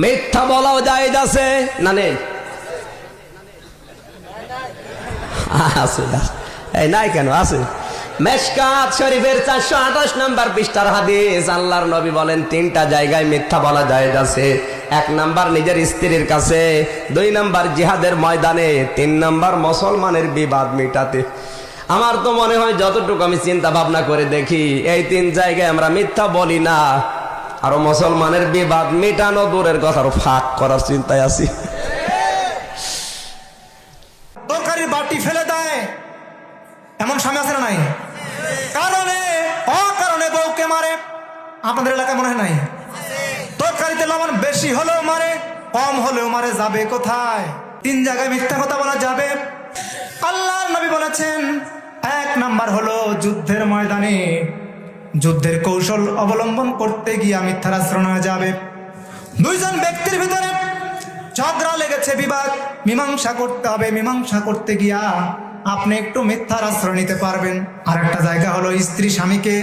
মিথ্যা বলাও জায়েজ আছে না নেই? আছে, এই নাই কেন, আছে। মেশকাত শরীফের 428 নম্বর পৃষ্ঠার হাদিস, আল্লাহর নবী বলেন তিনটা জায়গায় মিথ্যা বলা জায়েজ আছে। 1 নাম্বার নিজের স্ত্রীর কাছে, 2 নাম্বার জিহাদের ময়দানে, 3 নাম্বার মুসলমানের বিবাদ মিটাতে। আমার তো মনে হয় যতটুকু আমি চিন্তা ভাবনা করে দেখি, এই 3 জায়গায় আমরা মিথ্যা বলি না। আরো মুসলমানের বিবাদ মিটানো দূরের কথা, আরো ফাঁক করার চিন্তায় আছি। তরকারির বাটি ফেলে দেয় এমন স্বামী আছে না নাই? কারণে অকারণে বউকে মারে, আপনাদের এলাকায় মনে হয় নাই? তরকারিতে লবণ বেশি হলেও মারে, কম হলেও মারে, যাবে কোথায়? 3 জায়গায় মিথ্যা কথা বলা যাবে। আল্লাহর নবী বলেছেন 1 নাম্বার হলো যুদ্ধের ময়দানে যুদ্ধের কৌশল অবলম্বন করতে গিয়ে মিথ্যার আশ্রয় হয়ে যাবে। 2 জন ব্যক্তির ভিতরে ঝগড়া লেগেছে, বিবাদ মীমাংসা করতে হবে, মীমাংসা করতে গিয়া আপনি একটু মিথ্যার আশ্রয় নিতে পারবেন। আর একটা জায়গা হলো স্ত্রী স্বামীকে,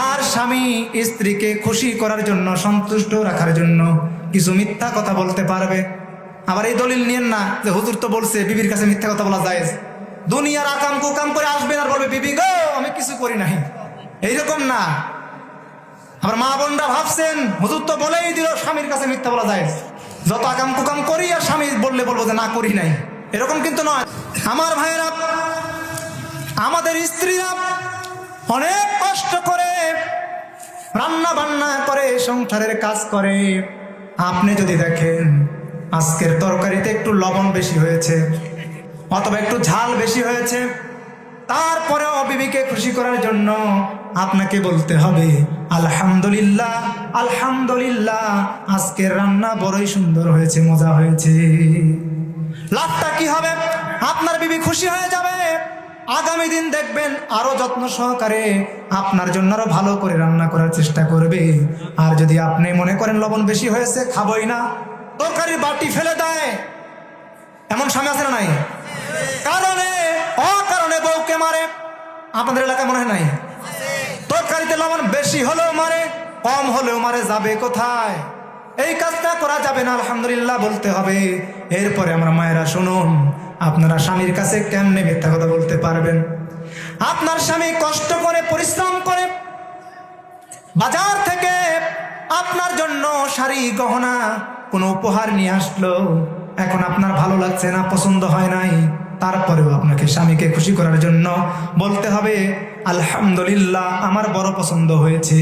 আর স্বামী স্ত্রীকে খুশি করার জন্য, সন্তুষ্ট রাখার জন্য কিছু মিথ্যা কথা বলতে পারবে। আবার এই দলিল নিয়েন না যে হুজুর তো বলছে বিবির কাছে মিথ্যা কথা বলা যায়। দুনিয়ার আকাম কুকাম করে আসবেন আর বলবে বিবি গো আমি কিছু করি নাই, এইরকম না। আবার মা বোনরা ভাবছেন হুজুর তো বলেই দিল স্বামীর কাছে মিথ্যা বলা যায়, যত আকাম কুকাম করি আর স্বামী বললে বলবো যে না করি নাই, এরকম কিন্তু নয়। আমার ভাইয়েরা, আমাদের স্ত্রীরা অনেক কষ্ট করে রান্না বান্না করে, সংসারের কাজ করে। আপনি যদি দেখেন আজকের তরকারিতে একটু লবণ বেশি হয়েছে অথবা একটু ঝাল বেশি হয়েছে, তারপরেও বিবিকে খুশি করার জন্য আপনাকে বলতে হবে আলহামদুলিল্লাহ, আলহামদুলিল্লাহ, আজকের রান্না বড়ই সুন্দর হয়েছে, মজা হয়েছে। লাভটা কি হবে? আপনার বিবি খুশি হয়ে যাবে। আগামী দিন দেখবেন আরো যত্ন সহকারে আপনার জন্য আরো ভালো করে রান্না করার চেষ্টা করবে। আর যদি আপনি মনে করেন লবণ বেশি হয়েছে, খাবই না, তরকারির বাটি ফেলে দেয়, এমন স্বামী আছে না নাই? কারণে অকারণে বউকে মারে, আপনাদের এলাকায় মনে হয় নাই? তরকারিতে লবণ বেশি হলেও মারে, কম হলেও মারে, যাবে কোথায়? এই কাজটা করা যাবে না, আলহামদুলিল্লাহ বলতে হবে। এরপরে আমরা মায়েরা শুনুন, আপনারা স্বামীর কাছে কেমনে মিথ্যা কথা বলতে পারবেন? আপনার স্বামী কষ্ট করে পরিশ্রম করে বাজার থেকে আপনার জন্য শাড়ি গহনা কোনো উপহার নিয়ে আসলো, এখন আপনার ভালো লাগছে না, পছন্দ হয় নাই, তারপরেও আপনাকে স্বামীকে খুশি করার জন্য বলতে হবে আলহামদুলিল্লাহ আমার বড় পছন্দ হয়েছে।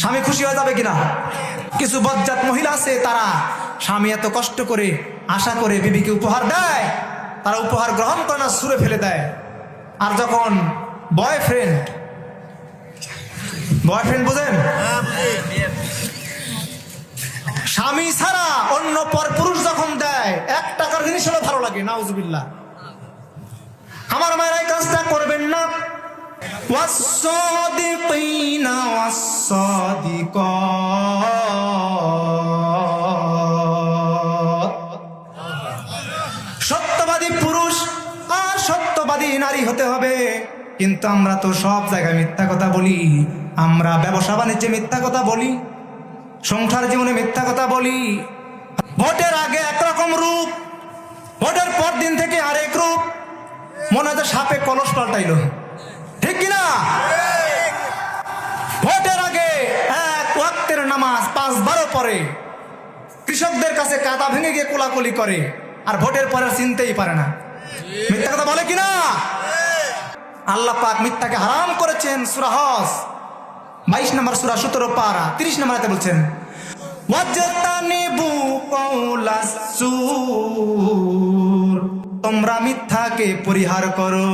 স্বামী খুশি হয়ে যাবে কিনা? কিছু বজ্জাত মহিলা আছে, তারা স্বামী এত কষ্ট করে আশা করে বিবিকে উপহার দেয়, তারা উপহার গ্রহণ করে না, ছুঁড়ে ফেলে দেয়। আর যখন বয়ফ্রেন্ড বুঝেন, স্বামী ছাড়া অন্য পর পুরুষ যখন দেয়, 1 টাকার জিনিস হলে ভালো লাগে, নাউজুবিল্লাহ। আমার মায়ের এই কাজটা করবেন না। ওয়াস-সাদিকিনা ওয়াস-সাদিকাত, সত্যবাদী পুরুষ আর সত্যবাদী নারী হতে হবে। কিন্তু আমরা তো সব জায়গায় মিথ্যা কথা বলি। আমরা ব্যবসা বাণিজ্যে মিথ্যা কথা বলি, সংসার জীবনে মিথ্যা কথা বলি। ভোটের আগে একরকম রূপ, ভোটের পর দিন থেকে আরেক রূপ, মনে হয় সাপে কলস পাল্টাইল, ঠিক কিনা? ভোটের আগে 1 ওয়াক্তের নামাজ 5 12 পড়ে, কৃষকদের কাছে কাদা ভেঙে গিয়ে কোলাকুলি করে, আর ভোটের পরে চিনতেই পারে না। মিথ্যা কথা বলে কিনা? আল্লাহ পাক মিথ্যাকে হারাম করেছেন। সূরা হজ 22 নম্বর সূরা 17 পারা 30 নম্বর আয়াতে বলছেন ওয়াজতানিবু কওলাস সুর, তোমরা মিথ্যাকে পরিহার করো।